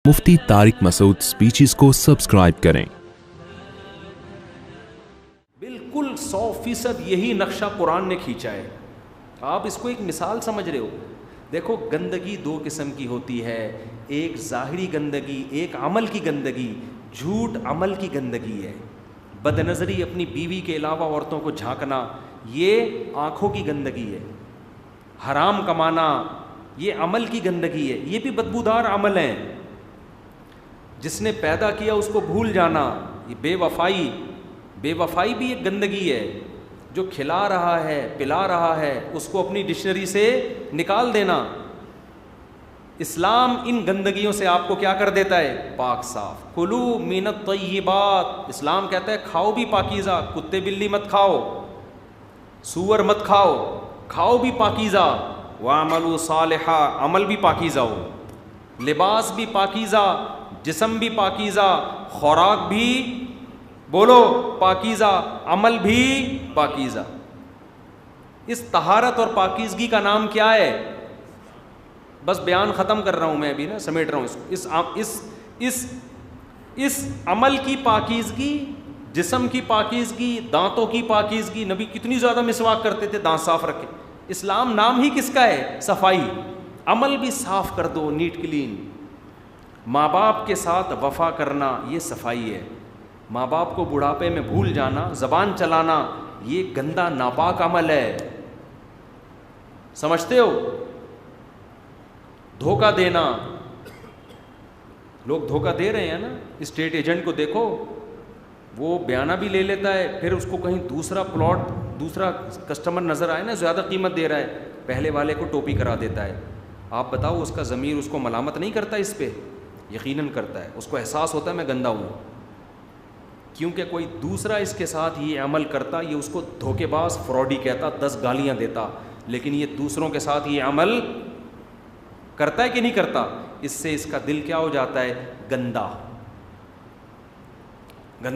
مفتی طارق مسعود speeches کو subscribe کریں۔ بالکل 100% یہی نقشہ قرآن نے کھینچا ہے۔ آپ اس کو ایک مثال سمجھ رہے ہو؟ دیکھو گندگی دو قسم کی ہوتی ہے، ایک ظاہری گندگی، ایک عمل کی گندگی۔ جھوٹ عمل کی گندگی ہے، بد نظری اپنی بیوی کے علاوہ عورتوں کو جھانکنا یہ آنکھوں کی گندگی ہے، حرام کمانا یہ عمل کی گندگی ہے، یہ بھی بدبودار عمل ہیں۔ جس نے پیدا کیا اس کو بھول جانا، یہ بے وفائی بھی ایک گندگی ہے۔ جو کھلا رہا ہے پلا رہا ہے اس کو اپنی ڈکشنری سے نکال دینا۔ اسلام ان گندگیوں سے آپ کو کیا کر دیتا ہے؟ پاک صاف۔ کلو من الطیبات، اسلام کہتا ہے کھاؤ بھی پاکیزہ، کتے بلی مت کھاؤ، سور مت کھاؤ، کھاؤ بھی پاکیزہ۔ وَاعْمَلُوا صَالِحًا، عمل بھی پاکیزہ ہو، لباس بھی پاکیزہ، جسم بھی پاکیزہ، خوراک بھی بولو پاکیزہ، عمل بھی پاکیزہ۔ اس طہارت اور پاکیزگی کا نام کیا ہے؟ بس بیان ختم کر رہا ہوں میں ابھی نا، سمیٹ رہا ہوں اس عمل کی پاکیزگی، جسم کی پاکیزگی، دانتوں کی پاکیزگی۔ نبی کتنی زیادہ مسواک کرتے تھے دانت صاف رکھے۔ اسلام نام ہی کس کا ہے؟ صفائی۔ عمل بھی صاف کر دو، نیٹ کلین۔ ماں باپ کے ساتھ وفا کرنا یہ صفائی ہے۔ ماں باپ کو بڑھاپے میں بھول جانا، زبان چلانا یہ گندا ناپاک عمل ہے۔ سمجھتے ہو؟ دھوکہ دینا، لوگ دھوکہ دے رہے ہیں نا۔ اسٹیٹ ایجنٹ کو دیکھو، وہ بیانہ بھی لے لیتا ہے، پھر اس کو کہیں دوسرا پلاٹ، دوسرا کسٹمر نظر آئے نا زیادہ قیمت دے رہا ہے، پہلے والے کو ٹوپی کرا دیتا ہے۔ آپ بتاؤ اس کا ضمیر اس کو ملامت نہیں کرتا اس پہ؟ یقیناً کرتا ہے، اس کو احساس ہوتا ہے میں گندا ہوں، کیونکہ کوئی دوسرا اس کے ساتھ یہ عمل کرتا، یہ اس کو دھوکے باز فراڈی کہتا، 10 گالیاں دیتا، لیکن یہ دوسروں کے ساتھ یہ عمل کرتا ہے کہ نہیں کرتا؟ اس سے اس کا دل کیا ہو جاتا ہے؟ گندا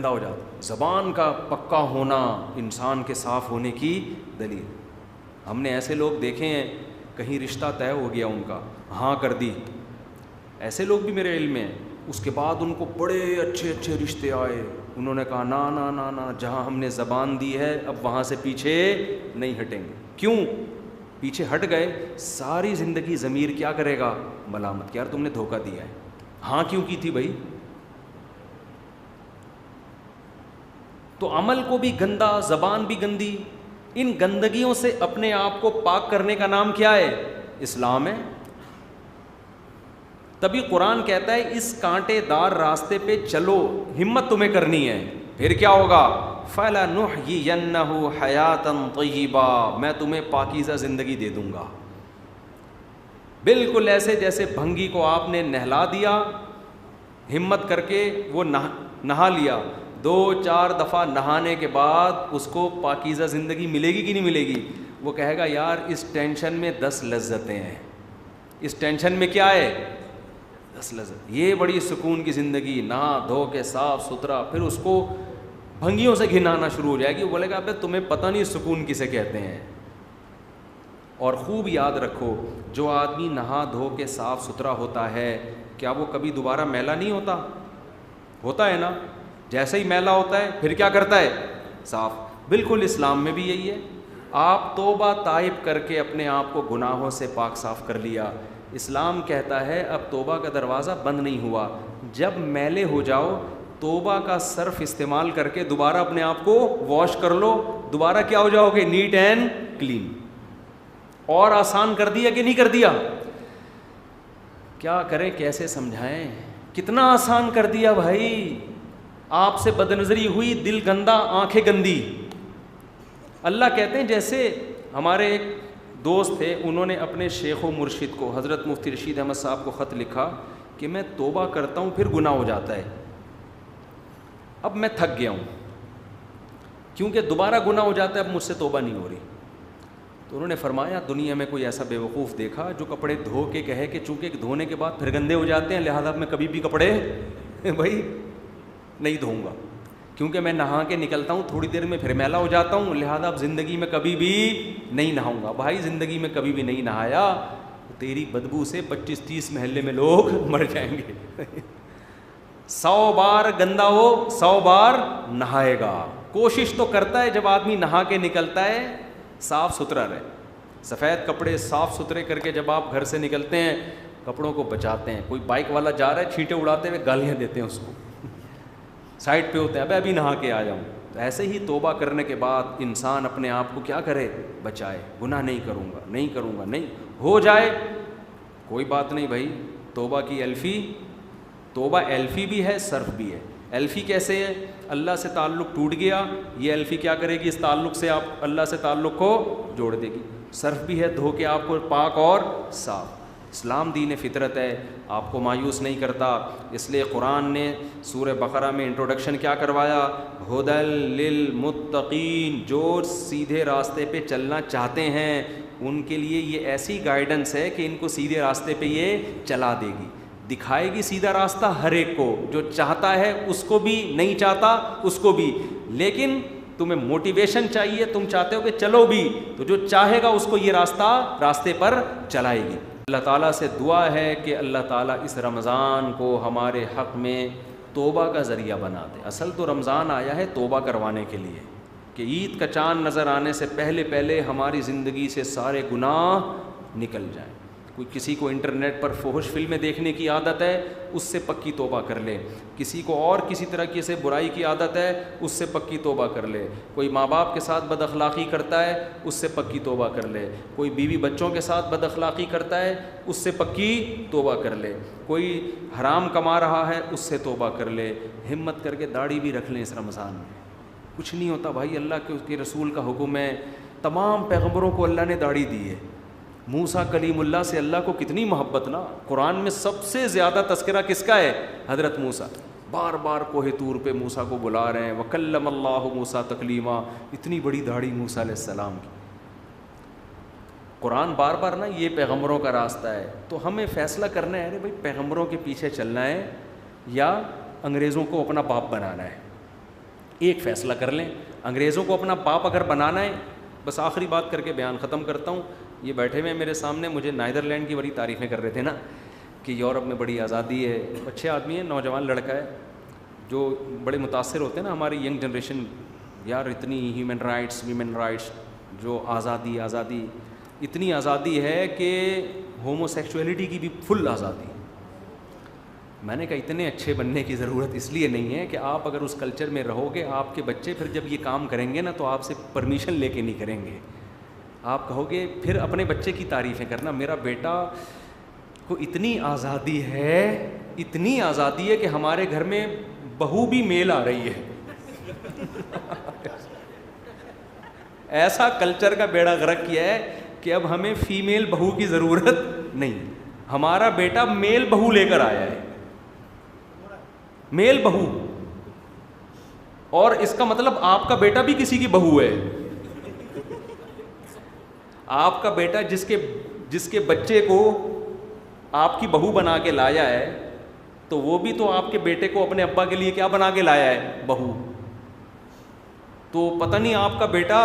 ہو جاتا ہے۔ زبان کا پکا ہونا انسان کے صاف ہونے کی دلیل۔ ہم نے ایسے لوگ دیکھے ہیں کہیں رشتہ طے ہو گیا ان کا، ہاں کر دی، ایسے لوگ بھی میرے علم میں ہیں، اس کے بعد ان کو بڑے اچھے رشتے آئے، انہوں نے کہا نا نا نا نا، جہاں ہم نے زبان دی ہے اب وہاں سے پیچھے نہیں ہٹیں گے۔ کیوں پیچھے ہٹ گئے؟ ساری زندگی ضمیر کیا کرے گا؟ ملامت، یار تم نے دھوکہ دیا ہے، ہاں کیوں کی تھی بھائی؟ تو عمل کو بھی گندا، زبان بھی گندی، ان گندگیوں سے اپنے آپ کو پاک کرنے کا نام کیا ہے؟ اسلام ہے۔ تبھی قرآن کہتا ہے اس کانٹے دار راستے پہ چلو، ہمت تمہیں کرنی ہے، پھر کیا ہوگا؟ فَلَنُحْيِيَنَّهُ حَيَاةً طَيِّبَةً، میں تمہیں پاکیزہ زندگی دے دوں گا۔ بالکل ایسے جیسے بھنگی کو آپ نے نہلا دیا، ہمت کر کے وہ نہا لیا، 2-4 دفعہ نہانے کے بعد اس کو پاکیزہ زندگی ملے گی کہ نہیں ملے گی؟ وہ کہے گا یار اس ٹینشن میں 10 لذتیں ہیں، اس ٹینشن میں کیا ہے؟ 10 لذت۔ یہ بڑی سکون کی زندگی، نہا دھو کے صاف ستھرا، پھر اس کو بھنگیوں سے گھن آنا شروع ہو جائے گی، وہ بولے گا ابے تمہیں پتہ نہیں سکون کسے کہتے ہیں۔ اور خوب یاد رکھو، جو آدمی نہا دھو کے صاف ستھرا ہوتا ہے کیا وہ کبھی دوبارہ میلا نہیں ہوتا؟ ہوتا ہے نا؟ جیسے ہی میلا ہوتا ہے پھر کیا کرتا ہے؟ صاف۔ بالکل اسلام میں بھی یہی ہے۔ آپ توبہ تائب کر کے اپنے آپ کو گناہوں سے پاک صاف کر لیا، اسلام کہتا ہے اب توبہ کا دروازہ بند نہیں ہوا، جب میلے ہو جاؤ توبہ کا صرف استعمال کر کے دوبارہ اپنے آپ کو واش کر لو، دوبارہ کیا ہو جاؤ گے؟ Neat and clean. اور آسان کر دیا کہ نہیں کر دیا؟ کیا کریں، کیسے سمجھائیں؟ کتنا آسان کر دیا بھائی۔ آپ سے بد نظری ہوئی، دل گندا، آنکھیں گندی۔ اللہ کہتے ہیں جیسے ہمارے ایک دوست تھے، انہوں نے اپنے شیخ و مرشد کو حضرت مفتی رشید احمد صاحب کو خط لکھا کہ میں توبہ کرتا ہوں پھر گناہ ہو جاتا ہے، اب میں تھک گیا ہوں کیونکہ دوبارہ گناہ ہو جاتا ہے، اب مجھ سے توبہ نہیں ہو رہی۔ تو انہوں نے فرمایا دنیا میں کوئی ایسا بے وقوف دیکھا جو کپڑے دھو کے کہے کہ چونکہ دھونے کے بعد پھر گندے ہو جاتے ہیں لہذا میں کبھی بھی کپڑے بھائی نہیں دھوؤں گا، کیونکہ میں نہا کے نکلتا ہوں تھوڑی دیر میں پھر میلا ہو جاتا ہوں، لہذا اب زندگی میں کبھی بھی نہیں نہاؤں گا۔ بھائی زندگی میں کبھی بھی نہیں نہایا، تیری بدبو سے 25-30 محلے میں لوگ مر جائیں گے. 100 بار گندا ہو 100 بار نہائے گا. کوشش تو کرتا ہے جب آدمی نہا کے نکلتا ہے صاف ستھرا رہے, سفید کپڑے صاف ستھرے کر کے جب آپ گھر سے نکلتے ہیں کپڑوں کو بچاتے ہیں. کوئی بائک والا جا رہا ہے چھینٹے اڑاتے ہوئے گالیاں دیتے ہیں اس کو, سائڈ پہ ہوتے ہیں ابھی نہا کے آ جاؤں. ایسے ہی توبہ کرنے کے بعد انسان اپنے آپ کو کیا کرے, بچائے. گناہ نہیں کروں گا نہیں ہو جائے کوئی بات نہیں بھائی. توبہ کی الفی, توبہ الفی بھی ہے صرف بھی ہے. الفی کیسے ہے؟ اللہ سے تعلق ٹوٹ گیا, یہ الفی کیا کرے گی, اس تعلق سے آپ اللہ سے تعلق کو جوڑ دے گی. صرف بھی ہے, دھو کے آپ کو پاک اور صاف. اسلام دین فطرت ہے, آپ کو مایوس نہیں کرتا. اس لیے قرآن نے سورہ بقرہ میں انٹروڈکشن کیا کروایا, ہدی للمتقین, جو سیدھے راستے پہ چلنا چاہتے ہیں ان کے لیے یہ ایسی گائیڈنس ہے کہ ان کو سیدھے راستے پہ یہ چلا دے گی, دکھائے گی سیدھا راستہ ہر ایک کو, جو چاہتا ہے اس کو بھی, نہیں چاہتا اس کو بھی. لیکن تمہیں موٹیویشن چاہیے, تم چاہتے ہو کہ چلو بھی, تو جو چاہے گا اس کو یہ راستے پر چلائے گی. اللہ تعالیٰ سے دعا ہے کہ اللہ تعالیٰ اس رمضان کو ہمارے حق میں توبہ کا ذریعہ بنا دے. اصل تو رمضان آیا ہے توبہ کروانے کے لیے, کہ عید کا چاند نظر آنے سے پہلے ہماری زندگی سے سارے گناہ نکل جائیں. کوئی کسی کو انٹرنیٹ پر فحش فلمیں دیکھنے کی عادت ہے, اس سے پکی توبہ کر لے. کسی کو اور کسی طرح کی سے برائی کی عادت ہے, اس سے پکی توبہ کر لے. کوئی ماں باپ کے ساتھ بد اخلاقی کرتا ہے, اس سے پکی توبہ کر لے. کوئی بیوی بچوں کے ساتھ بد اخلاقی کرتا ہے, اس سے پکی توبہ کر لے. کوئی حرام کما رہا ہے, اس سے توبہ کر لے. ہمت کر کے داڑھی بھی رکھ لیں اس رمضان میں. کچھ نہیں ہوتا بھائی, اللہ کے اس کے رسول کا حکم ہے. تمام پیغمبروں کو اللہ نے داڑھی دی ہے. موسیٰ کلیم اللہ سے اللہ کو کتنی محبت نا. قرآن میں سب سے زیادہ تذکرہ کس کا ہے؟ حضرت موسیٰ. بار بار کوہ طور پہ موسیٰ کو بلا رہے ہیں, وَكَلَّمَ اللَّهُ مُوسَىٰ تَكْلِيمًا. اتنی بڑی داڑھی موسیٰ علیہ السلام کی. قرآن بار بار نا یہ پیغمبروں کا راستہ ہے. تو ہمیں فیصلہ کرنا ہے, ارے بھائی پیغمبروں کے پیچھے چلنا ہے یا انگریزوں کو اپنا باپ بنانا ہے. ایک فیصلہ کر لیں. انگریزوں کو اپنا باپ اگر بنانا ہے, بس آخری بات کر کے بیان ختم کرتا ہوں. یہ بیٹھے ہوئے میرے سامنے مجھے نیدرلینڈ کی بڑی تعریفیں کر رہے تھے نا, کہ یورپ میں بڑی آزادی ہے. اچھے آدمی ہیں, نوجوان لڑکا ہے, جو بڑے متاثر ہوتے ہیں نا ہماری ینگ جنریشن, یار اتنی ہیومن رائٹس, ویمن رائٹس, جو آزادی, اتنی آزادی ہے کہ ہومو سیکچولیٹی کی بھی فل آزادی. میں نے کہا اتنے اچھے بننے کی ضرورت اس لیے نہیں ہے کہ آپ اگر اس کلچر میں رہو گے, آپ کے بچے پھر جب یہ کام کریں گے نا تو آپ سے پرمیشن لے کے نہیں کریں گے. آپ کہو گے پھر اپنے بچے کی تعریفیں کرنا, میرا بیٹا کو اتنی آزادی ہے کہ ہمارے گھر میں بہو بھی میل آ رہی ہے. ایسا کلچر کا بیڑا غرق کیا ہے کہ اب ہمیں فیمیل بہو کی ضرورت نہیں. ہمارا بیٹا میل بہو لے کر آیا ہے, میل بہو. اور اس کا مطلب آپ کا بیٹا بھی کسی کی بہو ہے. آپ کا بیٹا جس کے بچے کو آپ کی بہو بنا کے لایا ہے, تو وہ بھی تو آپ کے بیٹے کو اپنے ابا کے لیے کیا بنا کے لایا ہے؟ بہو. تو پتہ نہیں آپ کا بیٹا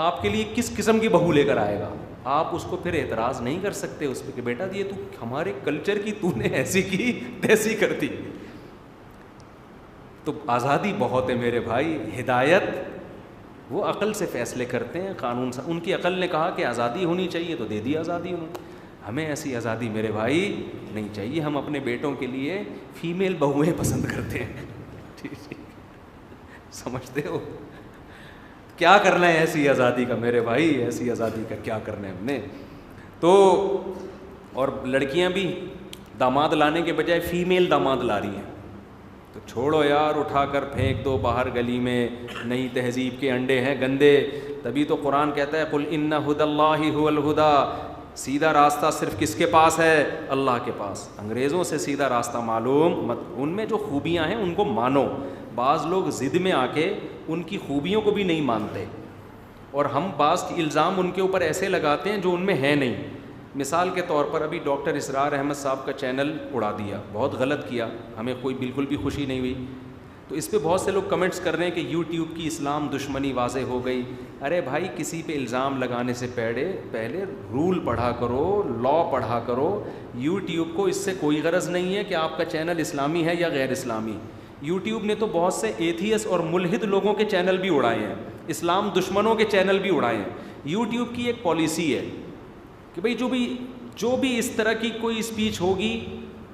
آپ کے لیے کس قسم کی بہو لے کر آئے گا. آپ اس کو پھر اعتراض نہیں کر سکتے اس پہ کہ بیٹا یہ تو ہمارے کلچر کی تو نے ایسی کی تیسی کر دی. تو آزادی بہت ہے میرے بھائی. ہدایت وہ عقل سے فیصلے کرتے ہیں, قانون سے. ان کی عقل نے کہا کہ آزادی ہونی چاہیے تو دے دی آزادی انہوں نے. ہمیں ایسی آزادی میرے بھائی نہیں چاہیے. ہم اپنے بیٹوں کے لیے فیمیل بہویں پسند کرتے ہیں. سمجھتے ہو کیا کرنا ہے ایسی آزادی کا میرے بھائی؟ ایسی آزادی کا کیا کرنا ہے ہم نے. تو اور لڑکیاں بھی داماد لانے کے بجائے فیمیل داماد لا رہی ہیں. تو چھوڑو یار, اٹھا کر پھینک دو باہر گلی میں. نئی تہذیب کے انڈے ہیں گندے. تبھی تو قرآن کہتا ہے قل ان ھدی اللہ ھو الھدی. سیدھا راستہ صرف کس کے پاس ہے؟ اللہ کے پاس. انگریزوں سے سیدھا راستہ معلوم مت. ان میں جو خوبیاں ہیں ان کو مانو. بعض لوگ ضد میں آ کے ان کی خوبیوں کو بھی نہیں مانتے, اور ہم بعض الزام ان کے اوپر ایسے لگاتے ہیں جو ان میں ہے نہیں. مثال کے طور پر ابھی ڈاکٹر اسرار احمد صاحب کا چینل اڑا دیا, بہت غلط کیا, ہمیں کوئی بالکل بھی خوشی نہیں ہوئی. تو اس پہ بہت سے لوگ کمنٹس کر رہے ہیں کہ یوٹیوب کی اسلام دشمنی واضح ہو گئی. ارے بھائی کسی پہ الزام لگانے سے پہلے رول پڑھا کرو, لا پڑھا کرو. یوٹیوب کو اس سے کوئی غرض نہیں ہے کہ آپ کا چینل اسلامی ہے یا غیر اسلامی. یوٹیوب نے تو بہت سے ایتھیس اور ملحد لوگوں کے چینل بھی اڑائے ہیں, اسلام دشمنوں کے چینل بھی اڑائے ہیں. یوٹیوب کی ایک پالیسی ہے کہ بھئی جو بھی اس طرح کی کوئی اسپیچ ہوگی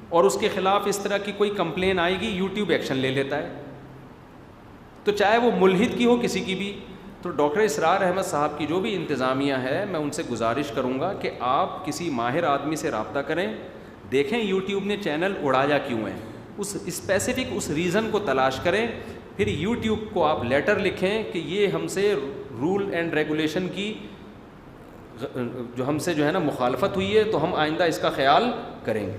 اور اس کے خلاف اس طرح کی کوئی کمپلین آئے گی, یوٹیوب ایکشن لے لیتا ہے. تو چاہے وہ ملحد کی ہو کسی کی بھی. تو ڈاکٹر اسرار احمد صاحب کی جو بھی انتظامیہ ہے, میں ان سے گزارش کروں گا کہ آپ کسی ماہر آدمی سے رابطہ کریں, دیکھیں یوٹیوب نے چینل اڑایا کیوں ہے, اس اسپیسیفک اس ریزن کو تلاش کریں. پھر یوٹیوب کو آپ لیٹر لکھیں کہ یہ ہم سے رول اینڈ ریگولیشن کی جو ہم سے جو ہے نا مخالفت ہوئی ہے, تو ہم آئندہ اس کا خیال کریں گے.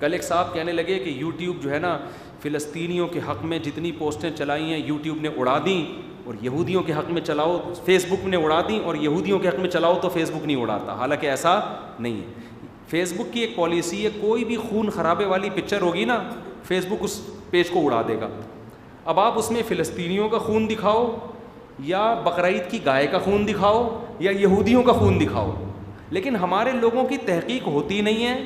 کل ایک صاحب کہنے لگے کہ یوٹیوب جو ہے نا فلسطینیوں کے حق میں جتنی پوسٹیں چلائی ہیں یوٹیوب نے اڑا دیں, اور یہودیوں کے حق میں چلاؤ فیس بک نے اڑا دیں, اور یہودیوں کے حق میں چلاؤ تو فیس بک نہیں اڑاتا. حالانکہ ایسا نہیں ہے. فیس بک کی ایک پالیسی ہے, کوئی بھی خون خرابے والی پکچر ہوگی نا, فیس بک اس پیج کو اڑا دے گا. اب آپ اس میں فلسطینیوں کا خون دکھاؤ, یا بقرعید کی گائے کا خون دکھاؤ, یا یہودیوں کا خون دکھاؤ, لیکن ہمارے لوگوں کی تحقیق ہوتی نہیں ہے,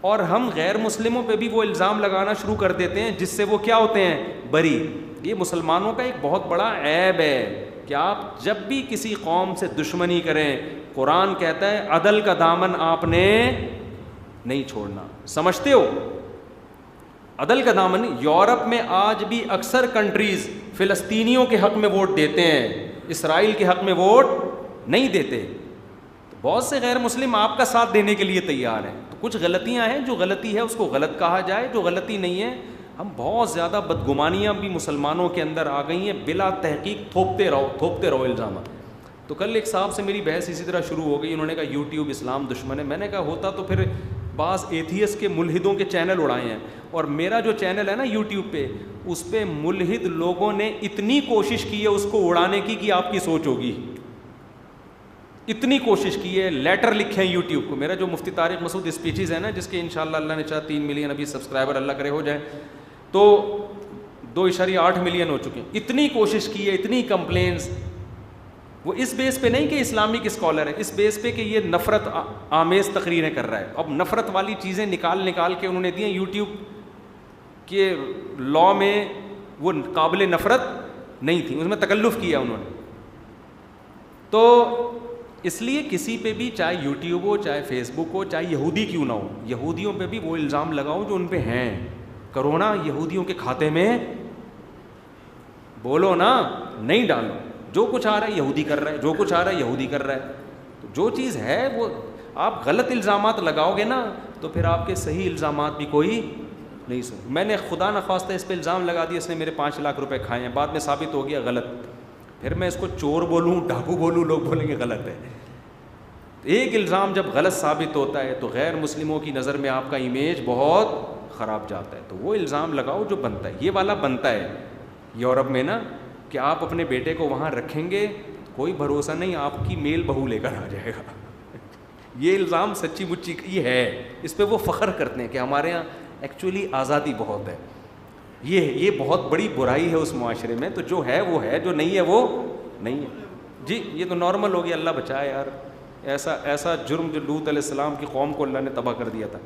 اور ہم غیر مسلموں پہ بھی وہ الزام لگانا شروع کر دیتے ہیں جس سے وہ کیا ہوتے ہیں, بری. یہ مسلمانوں کا ایک بہت بڑا عیب ہے کہ آپ جب بھی کسی قوم سے دشمنی کریں, قرآن کہتا ہے عدل کا دامن آپ نے نہیں چھوڑنا. سمجھتے ہو عدل کا دامن. یورپ میں آج بھی اکثر کنٹریز فلسطینیوں کے حق میں ووٹ دیتے ہیں, اسرائیل کے حق میں ووٹ نہیں دیتے. بہت سے غیر مسلم آپ کا ساتھ دینے کے لیے تیار ہیں. تو کچھ غلطیاں ہیں, جو غلطی ہے اس کو غلط کہا جائے, جو غلطی نہیں ہے. ہم بہت زیادہ بدگمانیاں بھی مسلمانوں کے اندر آ گئی ہیں, بلا تحقیق تھوپتے رہو الزامات. تو کل ایک صاحب سے میری بحث اسی طرح شروع ہو گئی, انہوں نے کہا یوٹیوب اسلام دشمن ہے. میں نے کہا ہوتا تو پھر بعض ایتھیس کے ملحدوں کے چینل اڑائے ہیں, اور میرا جو چینل ہے نا یوٹیوب پہ, اس پہ ملحد لوگوں نے اتنی کوشش کی ہے اس کو اڑانے کی کہ آپ کی سوچ ہوگی, اتنی کوشش کی ہے. لیٹر لکھے ہیں یوٹیوب کو. میرا جو مفتی طارق مسعود اسپیچز ہے نا, جس کے انشاءاللہ اللہ نے چاہا 3 ملین ابھی سبسکرائبر اللہ کرے ہو جائے, تو 2.8 ملین ہو چکے ہیں. اتنی کوشش کی ہے, اتنی کمپلینز. وہ اس بیس پہ نہیں کہ اسلامک اسکالر ہے, اس بیس پہ کہ یہ نفرت آمیز تقریریں کر رہا ہے. اب نفرت والی چیزیں نکال کے انہوں نے دی ہیں. یوٹیوب کے لا میں وہ قابل نفرت نہیں تھی, اس میں تکلف کیا انہوں نے. تو اس لیے کسی پہ بھی, چاہے یوٹیوب ہو, چاہے فیس بک ہو, چاہے یہودی کیوں نہ ہو, یہودیوں پہ بھی وہ الزام لگاؤ جو ان پہ ہیں. کرونا یہودیوں کے کھاتے میں بولو نا, نہیں ڈالو. جو کچھ آ رہا ہے یہودی کر رہا ہے, جو کچھ آ رہا ہے یہودی کر رہا ہے. تو جو چیز ہے وہ آپ غلط الزامات لگاؤ گے نا, تو پھر آپ کے صحیح الزامات بھی کوئی نہیں سن. میں نے خدا نخواستہ اس پہ الزام لگا دیا, اس نے میرے 5 لاکھ روپے کھائے ہیں, بعد میں ثابت ہو گیا غلط. پھر میں اس کو چور بولوں, ڈاکو بولوں, لوگ بولیں گے غلط ہے. ایک الزام جب غلط ثابت ہوتا ہے تو غیر مسلموں کی نظر میں آپ کا امیج بہت خراب جاتا ہے. تو وہ الزام لگاؤ جو بنتا ہے. یہ والا بنتا ہے یورپ میں نا, کہ آپ اپنے بیٹے کو وہاں رکھیں گے, کوئی بھروسہ نہیں آپ کی میل بہو لے کر آ جائے گا. یہ الزام سچی مچی یہ ہے. اس پہ وہ فخر کرتے ہیں کہ ہمارے یہاں ایکچولی آزادی بہت ہے. یہ بہت بڑی برائی ہے اس معاشرے میں. تو جو ہے وہ ہے, جو نہیں ہے وہ نہیں ہے. جی یہ تو نارمل ہو گیا, اللہ بچائے یار. ایسا جرم جو لوط علیہ السلام کی قوم کو اللہ نے تباہ کر دیا تھا.